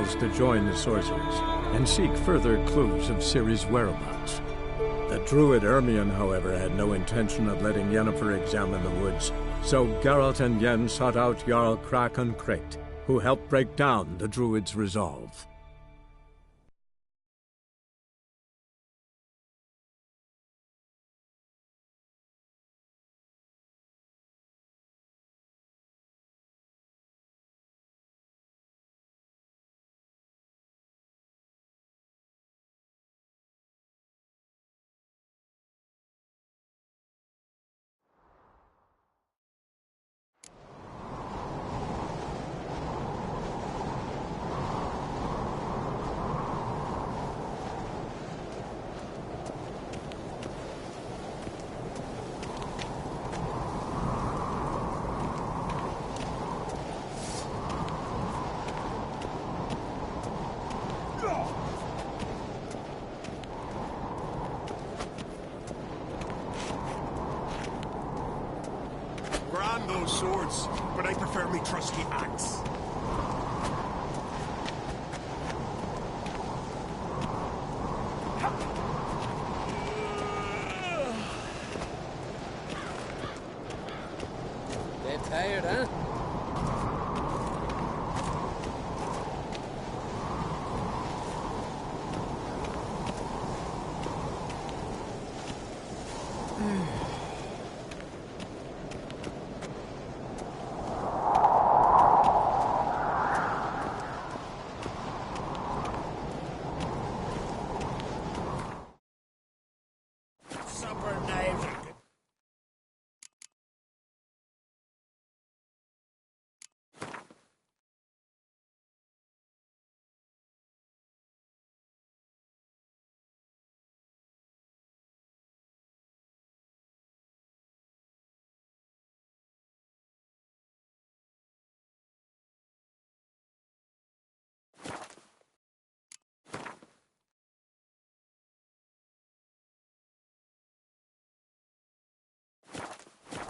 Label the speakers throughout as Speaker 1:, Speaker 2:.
Speaker 1: disciples to join the sorcerers and seek further clues of Ciri's whereabouts. The druid Ermion, however, had no intention of letting Yennefer examine the woods, so Geralt and Yen sought out Jarl Kraken Krayt, who helped break down the druid's resolve.
Speaker 2: Grand those swords, but I prefer me trusty axe.
Speaker 3: They're tired, huh?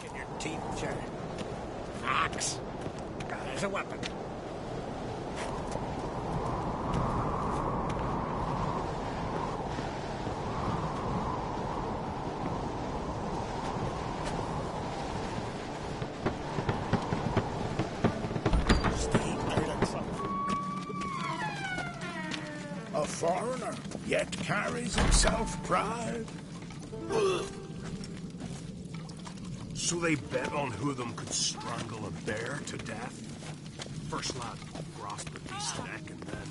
Speaker 2: In your teeth, Jared. Axe. As a weapon. Stay out of trouble. A foreigner, yet carries himself pride. So they bet on who of them could strangle a bear to death? First lad grasped the beast's neck and then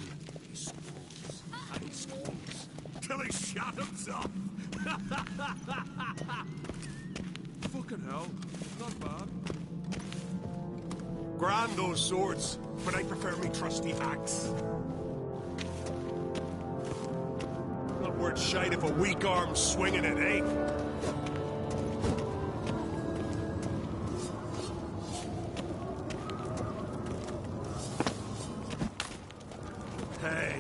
Speaker 2: he squeezed and he squeezed till he shot himself.
Speaker 4: Fucking hell. Not bad.
Speaker 2: Grand those swords, but I prefer me trusty axe. Not worth shite if a weak arm's swinging it, eh? Hey.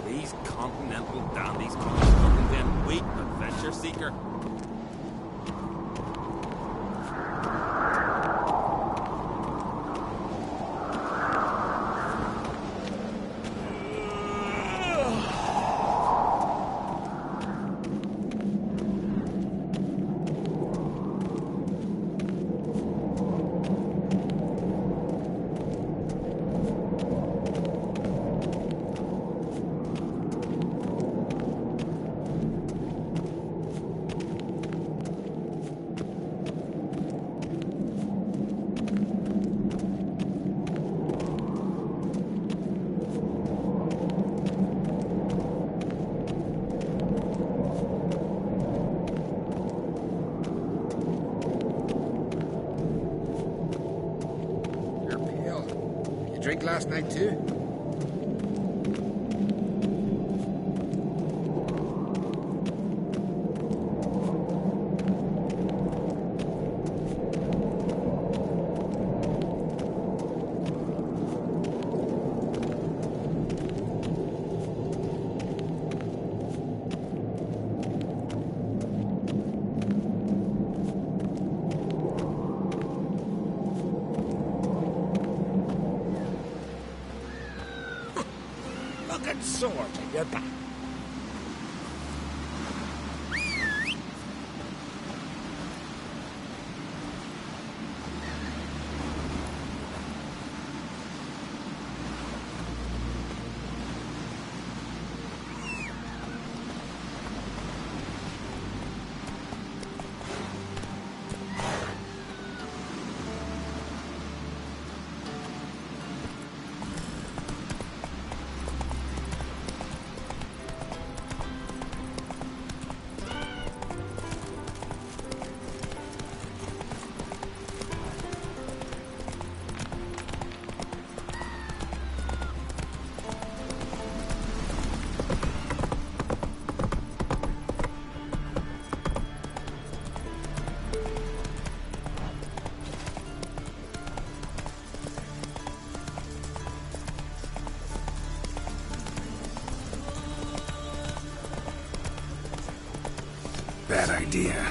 Speaker 5: These continental dandies come fucking them weak adventure seeker.
Speaker 3: Drink last night too? Sort of, you bet.
Speaker 6: Bad idea.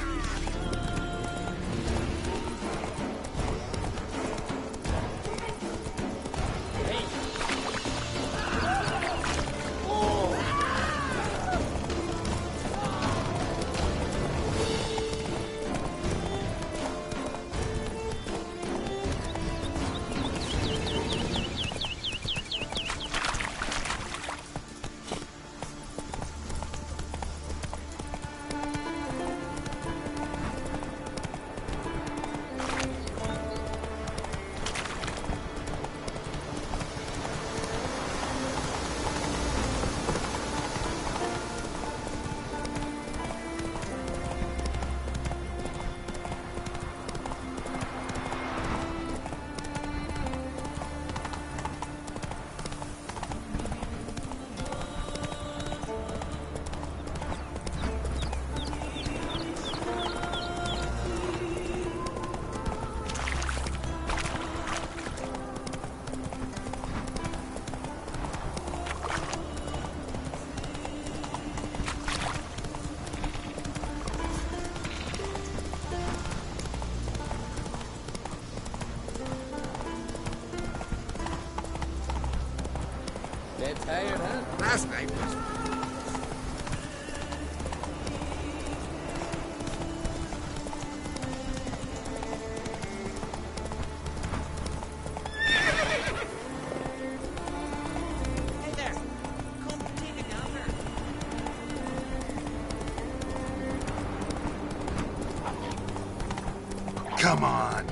Speaker 3: Dead tired, huh? Last night was...
Speaker 7: Hey there! Come take it down there.
Speaker 6: Come on.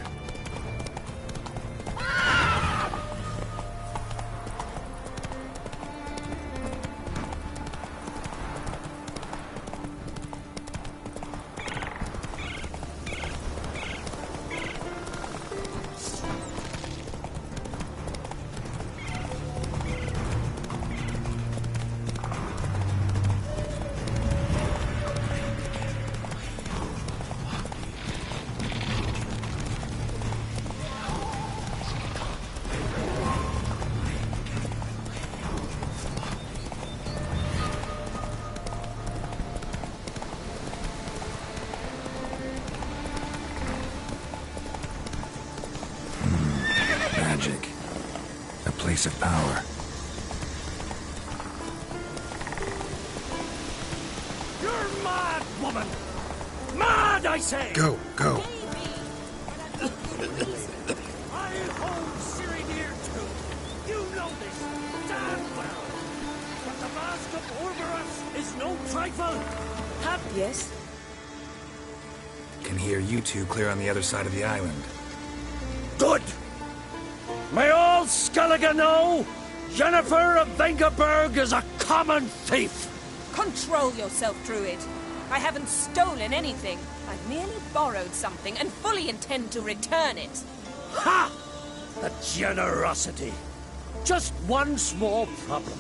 Speaker 6: Magic. A place of power.
Speaker 2: You're mad, woman! Mad, I say!
Speaker 6: Go, go.
Speaker 2: I hold Siri dear too. You know this damn well. But the mask of Orberus is no trifle.
Speaker 8: Yes?
Speaker 6: Can hear you two clear on the other side of the island.
Speaker 2: Good! May all Skellige know Jennifer of Vengerberg is a common thief!
Speaker 8: Control yourself, Druid. I haven't stolen anything. I've merely borrowed something and fully intend to return it.
Speaker 2: Ha! The generosity. Just one small problem.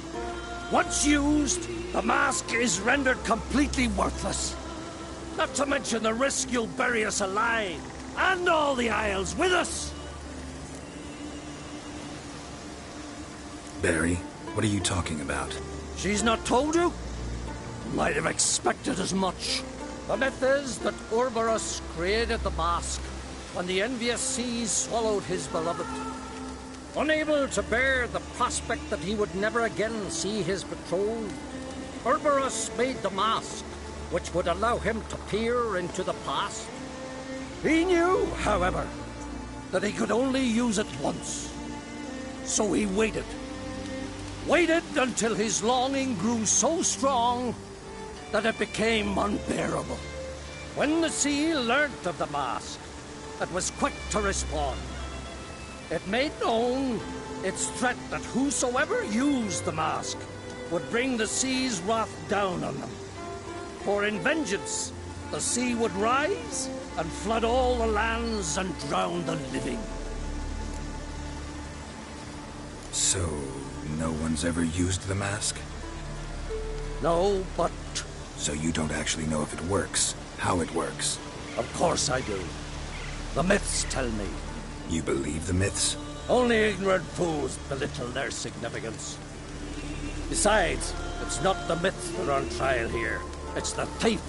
Speaker 2: Once used, the mask is rendered completely worthless. Not to mention the risk you'll bury us alive, and all the Isles with us.
Speaker 6: Barry, what are you talking about?
Speaker 2: She's not told you? Might have expected as much. The myth is that Orberus created the mask when the envious seas swallowed his beloved.
Speaker 9: Unable to bear the prospect that he would never again see his betrothed, Cerberus made the mask, which would allow him to peer into the past. He knew, however, that he could only use it once. So he waited. Waited until his longing grew so strong that it became unbearable. When the sea learnt of the mask, it was quick to respond. It made known its threat that whosoever used the mask would bring the sea's wrath down on them. For in vengeance, the sea would rise and flood all the lands and drown the living.
Speaker 6: So, no one's ever used the mask?
Speaker 9: No, but...
Speaker 6: So you don't actually know if it works, how it works?
Speaker 9: Of course I do. The myths tell me.
Speaker 6: You believe the myths?
Speaker 9: Only ignorant fools belittle their significance. Besides, it's not the myths that are on trial here. It's the thief.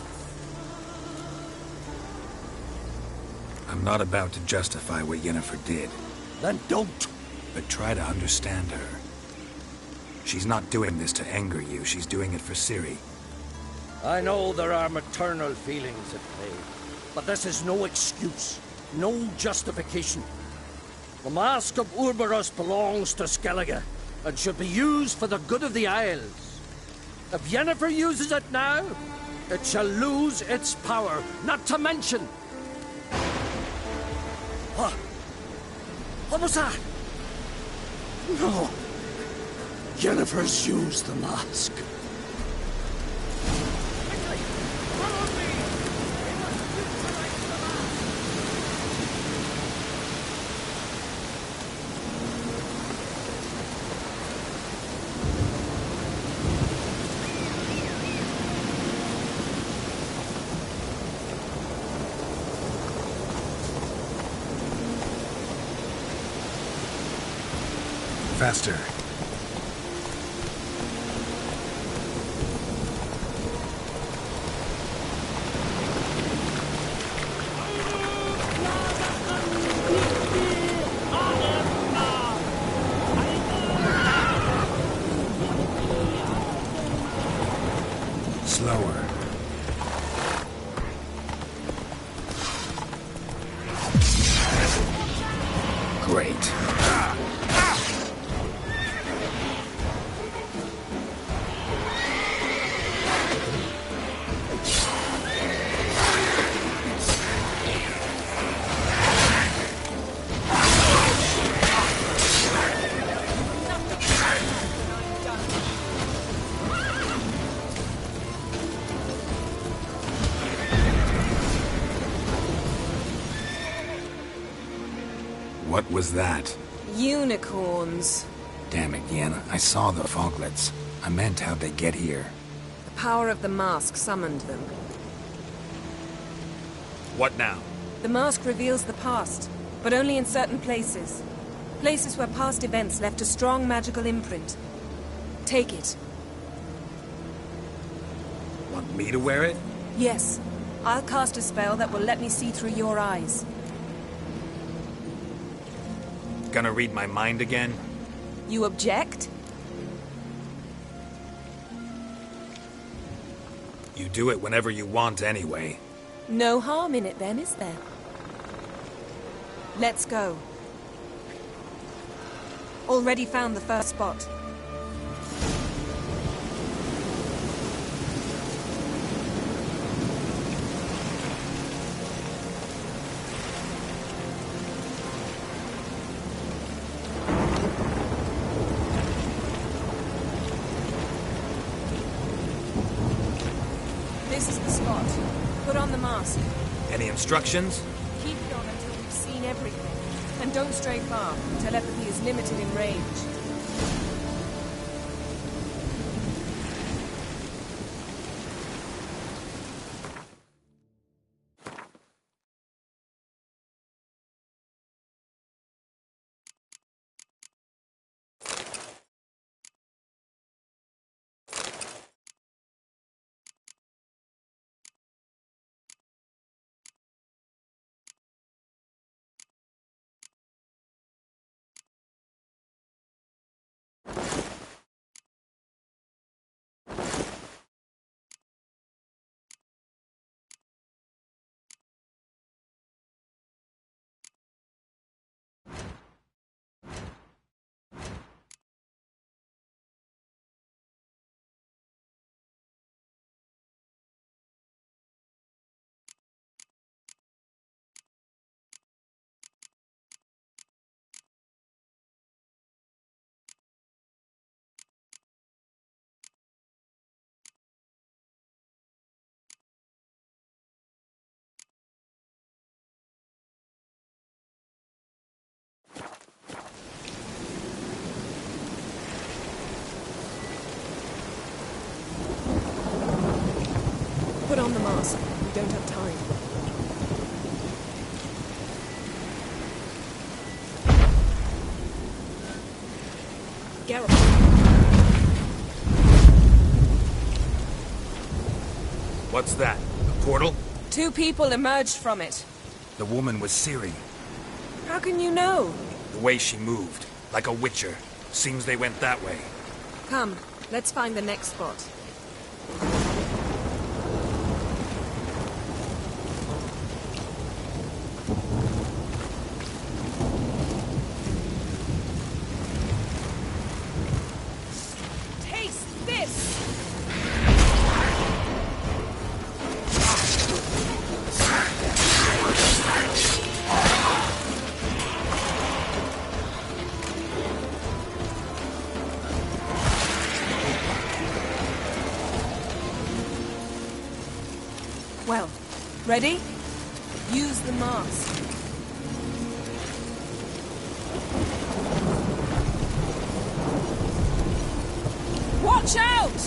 Speaker 6: I'm not about to justify what Yennefer did.
Speaker 9: Then don't.
Speaker 6: But try to understand her. She's not doing this to anger you, she's doing it for Ciri.
Speaker 9: I know there are maternal feelings at play, but this is no excuse, no justification. The Mask of Cerberus belongs to Skellige, and should be used for the good of the Isles. If Yennefer uses it now, it shall lose its power, not to mention... What? What was that? No. Yennefer's used the mask.
Speaker 6: Faster. Slower. Great. What was that?
Speaker 8: Unicorns.
Speaker 6: Damn it, Yen. I saw the foglets. I meant how'd they get here.
Speaker 8: The power of the mask summoned them.
Speaker 5: What now?
Speaker 8: The mask reveals the past, but only in certain places. Places where past events left a strong magical imprint. Take it.
Speaker 6: Want me to wear it?
Speaker 8: Yes. I'll cast a spell that will let me see through your eyes.
Speaker 5: Gonna read my mind again?
Speaker 8: You object?
Speaker 6: You do it whenever you want anyway.
Speaker 8: No harm in it then, is there? Let's go. Already found the first spot. This is the spot. Put on the mask.
Speaker 5: Any instructions?
Speaker 8: Keep it on until we've seen everything. And don't stray far. Telepathy is limited in range. don't have time. Geralt.
Speaker 6: What's that? A portal?
Speaker 8: 2 people emerged from it.
Speaker 6: The woman was Ciri.
Speaker 8: How can you know?
Speaker 6: The way she moved, like a witcher. Seems they went that way.
Speaker 8: Come, let's find the next spot. Taste this! Well, ready? Use the mask. Watch out!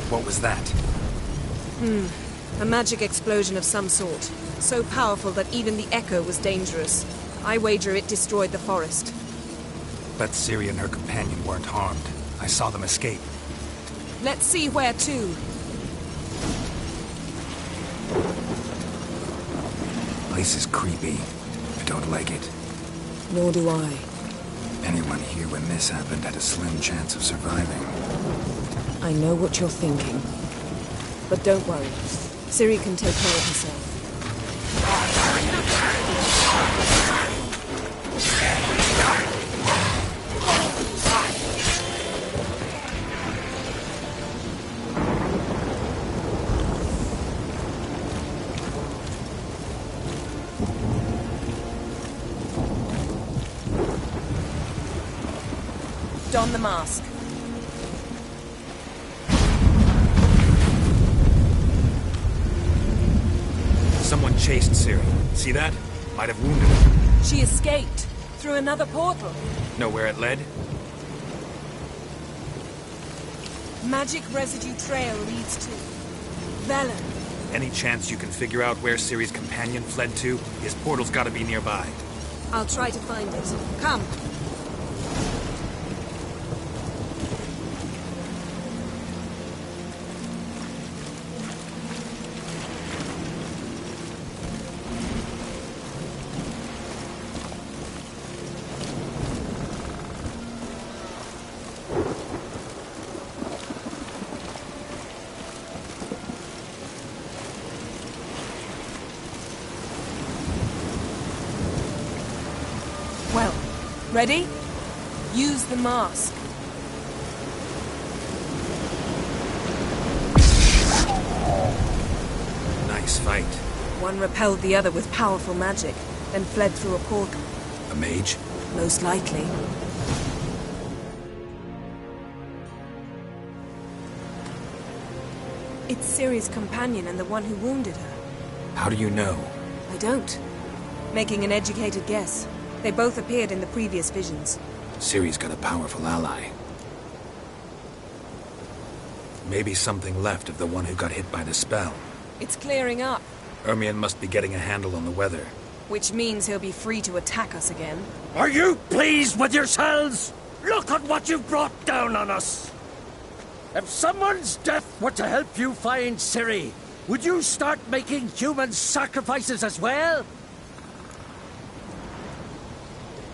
Speaker 6: What was that?
Speaker 8: A magic explosion of some sort. So powerful that even the echo was dangerous. I wager it destroyed the forest.
Speaker 6: But Ciri and her companion weren't harmed. I saw them escape.
Speaker 8: Let's see where to.
Speaker 6: Place is creepy. I don't like it.
Speaker 8: Nor do I.
Speaker 6: Anyone here when this happened had a slim chance of surviving.
Speaker 8: I know what you're thinking. But don't worry. Ciri can take care of herself. Don the mask.
Speaker 6: Someone chased Ciri. See that? Might have wounded her.
Speaker 8: She escaped through another portal.
Speaker 6: Know where it led?
Speaker 8: Magic residue trail leads to Velen.
Speaker 6: Any chance you can figure out where Ciri's companion fled to? His portal's gotta be nearby.
Speaker 8: I'll try to find it. Come. Well, ready? Use the mask.
Speaker 6: Nice fight.
Speaker 8: One repelled the other with powerful magic, then fled through a portal.
Speaker 6: A mage?
Speaker 8: Most likely. It's Ciri's companion and the one who wounded her.
Speaker 6: How do you know?
Speaker 8: I don't. Making an educated guess. They both appeared in the previous visions.
Speaker 6: Ciri's got a powerful ally. Maybe something left of the one who got hit by the spell.
Speaker 8: It's clearing up,
Speaker 6: Ermion must be getting a handle on the weather.
Speaker 8: which means he'll be free to attack us again.
Speaker 9: Are you pleased with yourselves? Look at what you've brought down on us. If someone's death were to help you find Ciri, would you start making human sacrifices as well?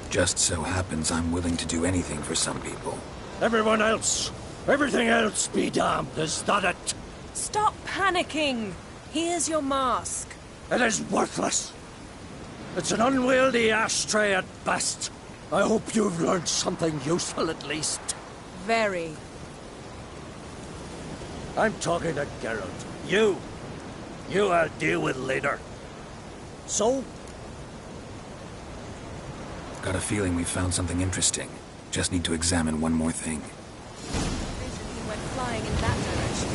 Speaker 6: Just so happens I'm willing to do anything for some people.
Speaker 9: Everyone else, everything else be damned, is that it?
Speaker 8: Stop panicking! Here's your mask.
Speaker 9: It is worthless. It's an unwieldy ashtray at best. I hope you've learned something useful at least.
Speaker 8: Very.
Speaker 9: I'm talking to Geralt. You I'll deal with later. So?
Speaker 6: Got a feeling we found something interesting. Just need to examine one more thing.
Speaker 8: He went flying in that direction.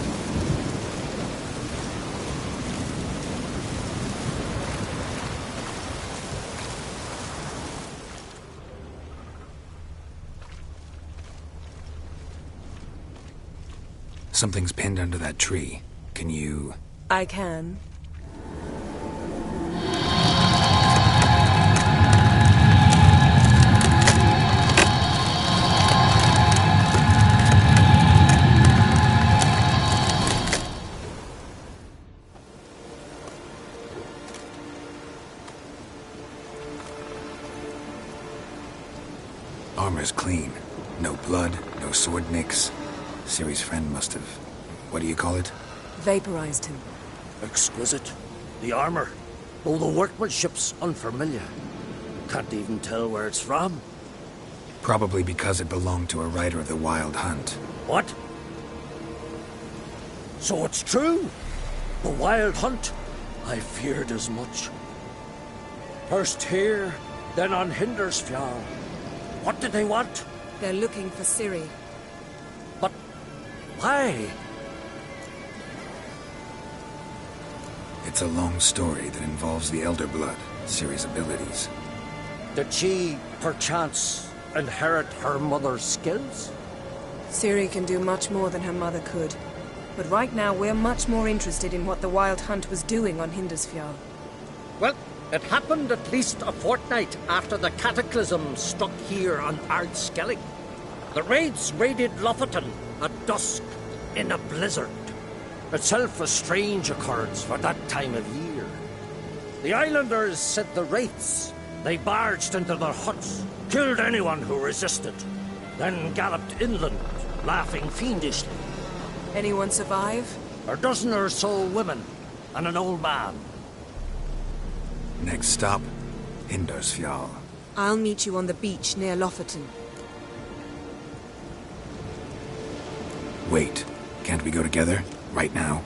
Speaker 6: Something's pinned under that tree. Can you...
Speaker 8: I can.
Speaker 6: Armor's clean. No blood, no sword nicks. Ciri's friend must have... what do you call it?
Speaker 8: Vaporized him.
Speaker 9: Exquisite. The armor. Oh, the workmanship's unfamiliar. Can't even tell where it's from.
Speaker 6: Probably because it belonged to a rider of the Wild Hunt.
Speaker 9: What? So it's true? The Wild Hunt? I feared as much. First here, then on Hindersfjall. What did they want?
Speaker 8: They're looking for Ciri.
Speaker 9: But why?
Speaker 6: It's a long story that involves the Elder Blood, Ciri's abilities.
Speaker 9: Did she, perchance, inherit her mother's skills?
Speaker 8: Ciri can do much more than her mother could. But right now, we're much more interested in what the Wild Hunt was doing on Hindersfjall.
Speaker 9: Well, it happened at least a fortnight after the cataclysm struck here on Ardskellig. The raids raided Lofoten at dusk in a blizzard. Itself a strange occurrence for that time of year. The islanders said the wraiths. They barged into their huts, killed anyone who resisted, then galloped inland, laughing fiendishly.
Speaker 8: Anyone survive?
Speaker 9: A dozen or so women, and an old man.
Speaker 6: Next stop, Hindersfjall.
Speaker 8: I'll meet you on the beach near Lofoten.
Speaker 6: Wait, can't we go together? Right now?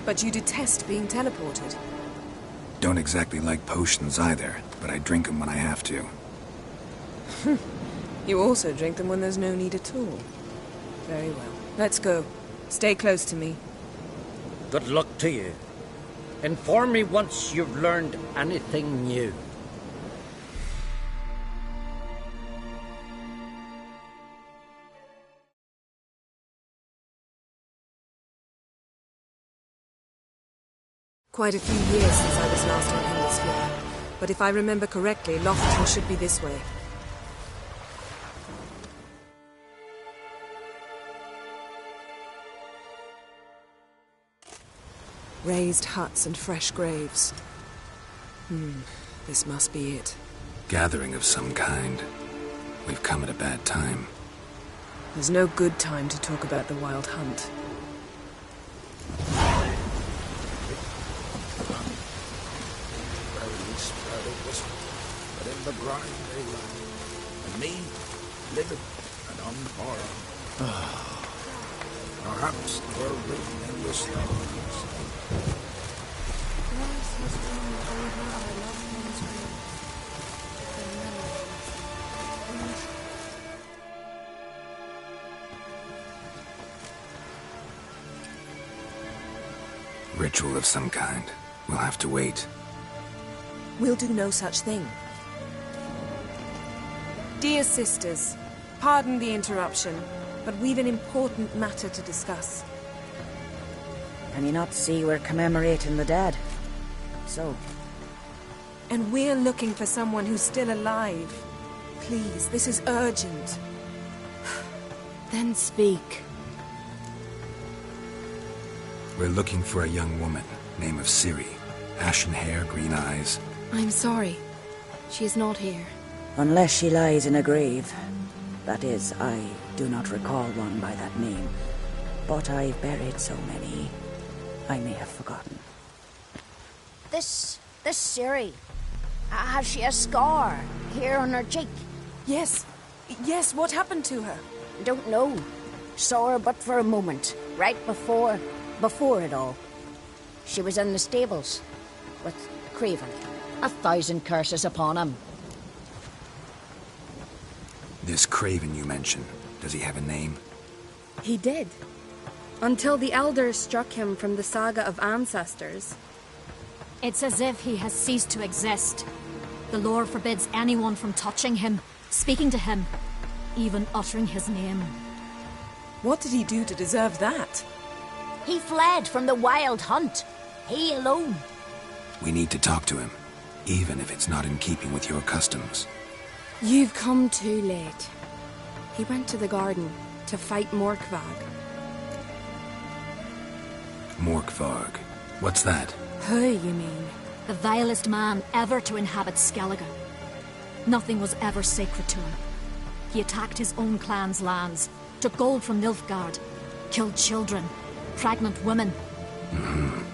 Speaker 8: But you detest being teleported.
Speaker 6: Don't exactly like potions either, but I drink them when I have to.
Speaker 8: You also drink them when there's no need at all. Very well. Let's go. Stay close to me.
Speaker 9: Good luck to you. Inform me once you've learned anything new.
Speaker 8: Quite a few years since I was last on Hindersfjall. But if I remember correctly, Lofoten should be this way. Raised huts and fresh graves. This must be it.
Speaker 6: Gathering of some kind. We've come at a bad time.
Speaker 8: There's no good time to talk about the Wild Hunt.
Speaker 10: But in the grind they lie, and me, living and unborrowed. Perhaps they're written in the stars.
Speaker 6: Ritual of some kind. We'll have to wait.
Speaker 8: We'll do no such thing. Dear sisters, pardon the interruption, but we've an important matter to discuss.
Speaker 11: Can you not see we're commemorating the dead? So?
Speaker 8: And we're looking for someone who's still alive. Please, this is urgent.
Speaker 11: Then speak.
Speaker 6: We're looking for a young woman, name of Ciri. Ashen hair, green eyes.
Speaker 12: I'm sorry. She is not here.
Speaker 11: Unless she lies in a grave. That is, I do not recall one by that name. But I've buried so many, I may have forgotten.
Speaker 13: This Ciri, has she a scar here on her cheek?
Speaker 8: Yes. Yes, what happened to her?
Speaker 13: Don't know. Saw her but for a moment, right before it all. She was in the stables with Craven. 1,000 curses upon him.
Speaker 6: This Craven you mentioned, does he have a name?
Speaker 12: He did. Until the elders struck him from the saga of ancestors.
Speaker 14: It's as if he has ceased to exist. The lore forbids anyone from touching him, speaking to him, even uttering his name.
Speaker 8: What did he do to deserve that?
Speaker 13: He fled from the wild hunt. He alone.
Speaker 6: We need to talk to him, even if it's not in keeping with your customs.
Speaker 12: You've come too late. He went to the garden to fight Morkvarg.
Speaker 6: Morkvarg. What's that?
Speaker 12: Who, you mean?
Speaker 14: The vilest man ever to inhabit Skellige. Nothing was ever sacred to him. He attacked his own clan's lands, took gold from Nilfgaard, killed children, pregnant women.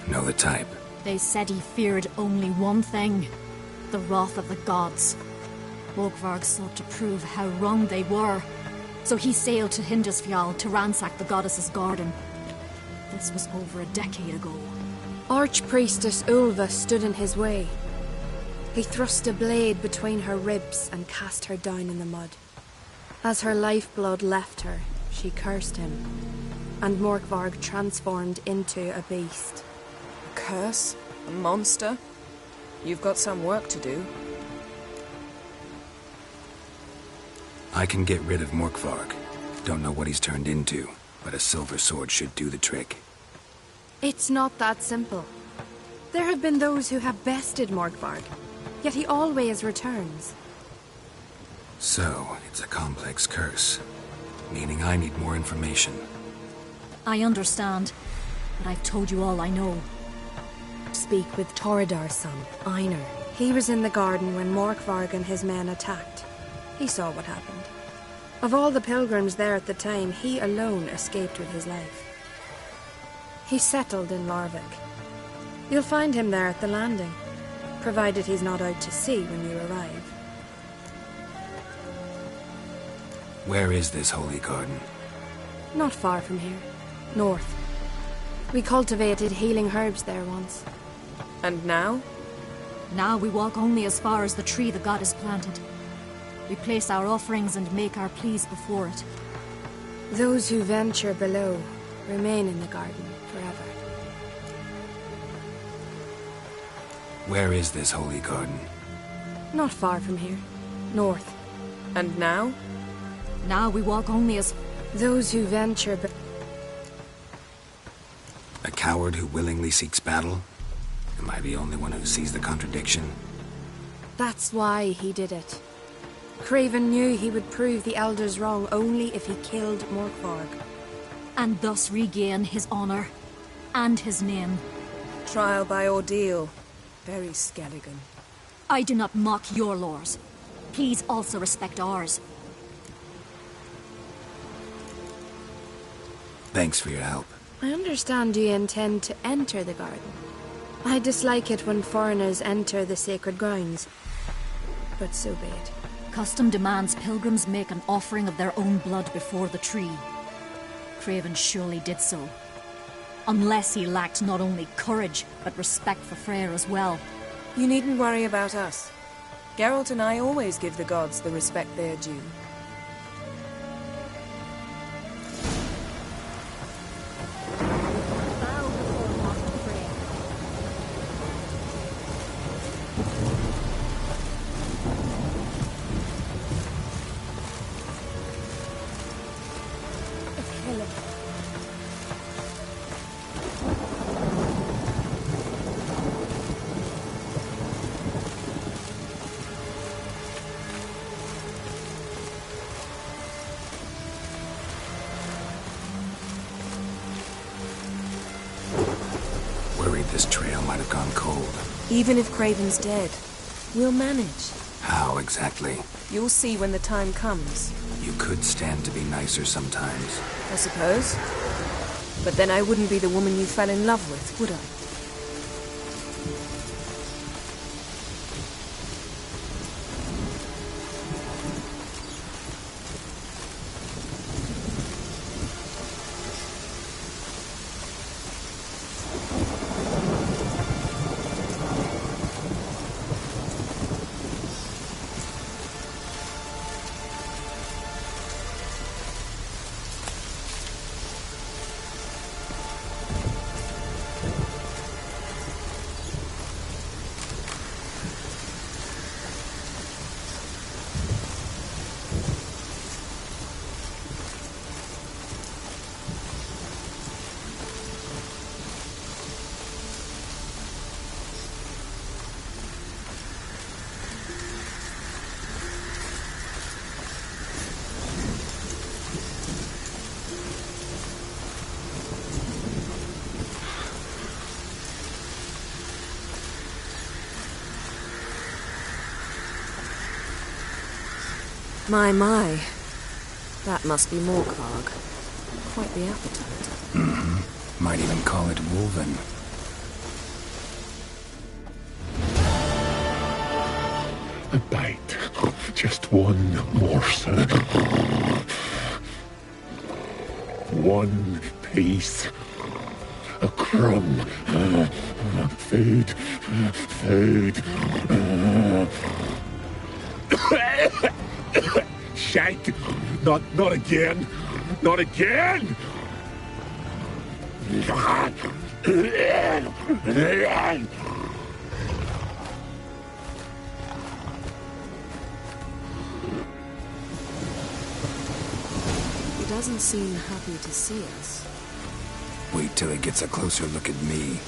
Speaker 6: Know the type.
Speaker 14: They said he feared only one thing, the wrath of the gods. Morkvarg sought to prove how wrong they were, so he sailed to Hindisfjall to ransack the goddess's garden. This was over a decade ago.
Speaker 12: Archpriestess Ulva stood in his way. He thrust a blade between her ribs and cast her down in the mud. As her lifeblood left her, she cursed him, and Morkvarg transformed into a beast.
Speaker 8: A curse? A monster? You've got some work to do.
Speaker 6: I can get rid of Morkvarg. Don't know what he's turned into, but a silver sword should do the trick.
Speaker 12: It's not that simple. There have been those who have bested Morkvarg, yet he always returns.
Speaker 6: So, it's a complex curse, meaning I need more information.
Speaker 14: I understand, but I've told you all I know.
Speaker 12: Speak with Torridar's son, Einar. He was in the garden when Morkvarg and his men attacked. He saw what happened. Of all the pilgrims there at the time, he alone escaped with his life. He settled in Larvik. You'll find him there at the landing, provided he's not out to sea when you arrive.
Speaker 6: Where is this holy garden?
Speaker 12: Not far from here. North. We cultivated healing herbs there once.
Speaker 8: And now?
Speaker 14: Now we walk only as far as the tree the goddess planted. We place our offerings and make our pleas before it.
Speaker 12: Those who venture below remain in the garden forever.
Speaker 6: Where is this holy garden?
Speaker 12: Not far from here. North.
Speaker 8: And now?
Speaker 14: Now we walk only as...
Speaker 12: Those who venture
Speaker 6: A coward who willingly seeks battle? Am I the only one who sees the contradiction?
Speaker 12: That's why he did it. Craven knew he would prove the elders wrong only if he killed Morkvarg.
Speaker 14: And thus regain his honor and his name.
Speaker 8: Trial by ordeal. Very Skelligan.
Speaker 14: I do not mock your laws. Please also respect ours.
Speaker 6: Thanks for your help.
Speaker 12: I understand you intend to enter the garden. I dislike it when foreigners enter the sacred grounds. But so be it.
Speaker 14: Custom demands pilgrims make an offering of their own blood before the tree. Craven surely did so. Unless he lacked not only courage, but respect for Freyr as well.
Speaker 8: You needn't worry about us. Geralt and I always give the gods the respect they're due.
Speaker 6: This trail might have gone cold.
Speaker 8: Even if Craven's dead, we'll manage.
Speaker 6: How exactly?
Speaker 8: You'll see when the time comes.
Speaker 6: You could stand to be nicer sometimes.
Speaker 8: I suppose. But then I wouldn't be the woman you fell in love with, would I? My. That must be Morkvarg. Quite the appetite.
Speaker 6: Mm-hmm. Might even call it Wolven.
Speaker 15: A bite. Just one morsel. One piece. A crumb. Food. Shank. Not again. Not again.
Speaker 8: He doesn't seem happy to see us.
Speaker 6: Wait till he gets a closer look at me.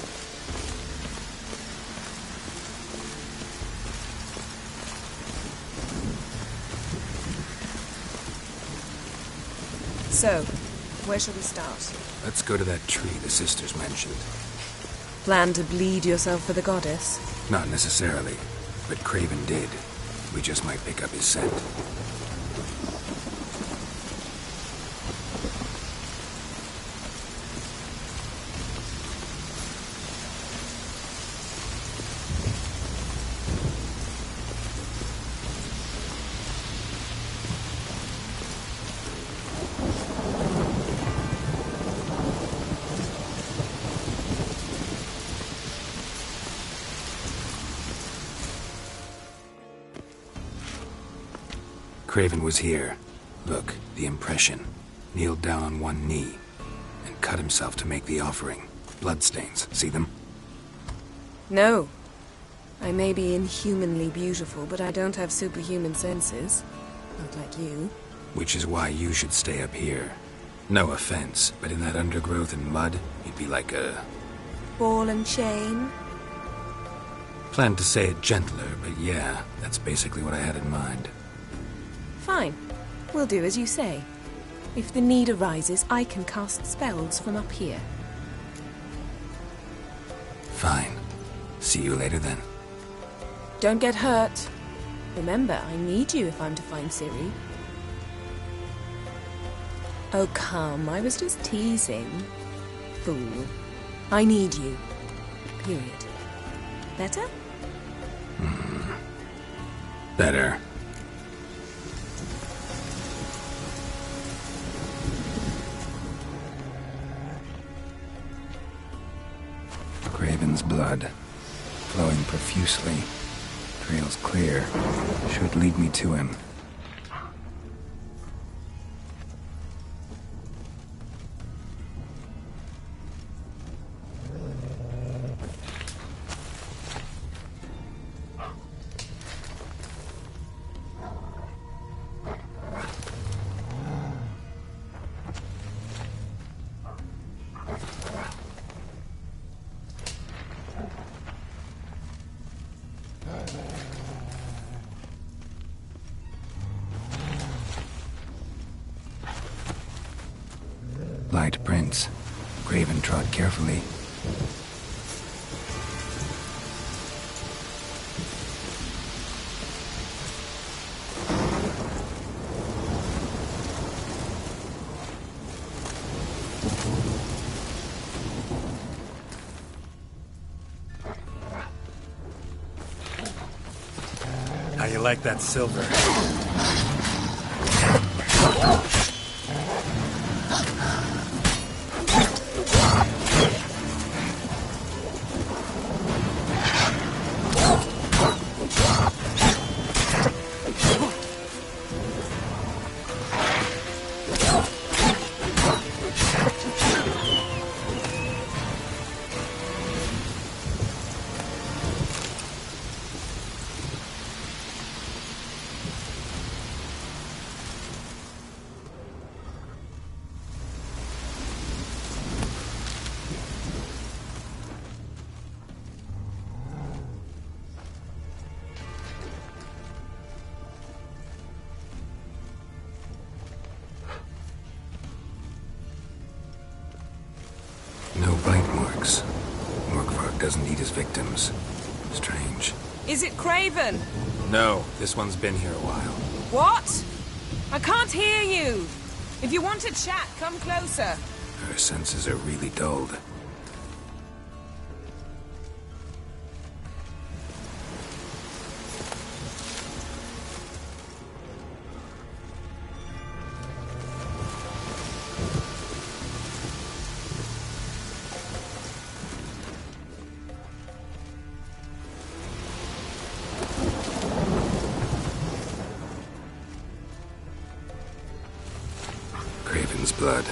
Speaker 8: So, where shall we start?
Speaker 6: Let's go to that tree the sisters mentioned.
Speaker 8: Plan to bleed yourself for the goddess?
Speaker 6: Not necessarily, but Craven did. We just might pick up his scent. Craven was here. Look, the impression. Kneeled down on one knee and cut himself to make the offering. Bloodstains. See them?
Speaker 8: No. I may be inhumanly beautiful, but I don't have superhuman senses. Not like you.
Speaker 6: Which is why you should stay up here. No offense, but in that undergrowth and mud, you'd be like a...
Speaker 8: ball and chain?
Speaker 6: Planned to say it gentler, but yeah, that's basically what I had in mind.
Speaker 8: Fine. We'll do as you say. If the need arises, I can cast spells from up here.
Speaker 6: Fine. See you later then.
Speaker 8: Don't get hurt. Remember, I need you if I'm to find Ciri. Oh, come. I was just teasing. Fool. I need you. Period. Better?
Speaker 6: Better. Craven's blood, flowing profusely, trails clear, should lead me to him. Light prints. Craven trod carefully.
Speaker 5: How you like that silver? No bite marks. Morkvarg doesn't eat his victims. Strange.
Speaker 8: Is it Craven?
Speaker 6: No, this one's been here a while.
Speaker 8: What? I can't hear you! If you want to chat, come closer.
Speaker 6: Her senses are really dulled. Craven's blood.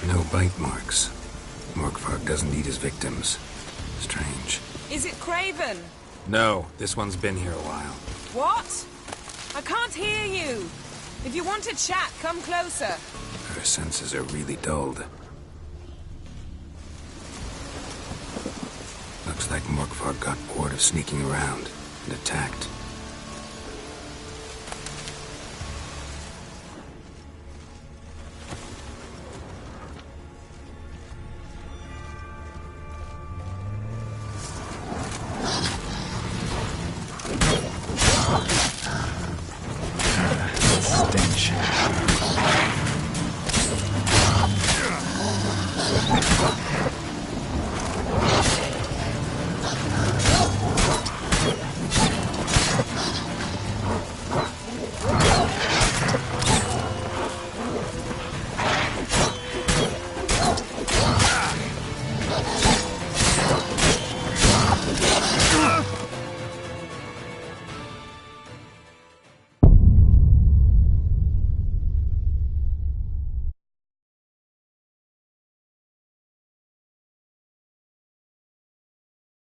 Speaker 6: No bite marks. Morkvarg doesn't eat his victims. Strange.
Speaker 8: Is it Craven?
Speaker 6: No, this one's been here a while.
Speaker 8: What? I can't hear you. If you want to chat, come closer.
Speaker 6: Her senses are really dulled. Looks like Morkvarg got bored of sneaking around and attacked.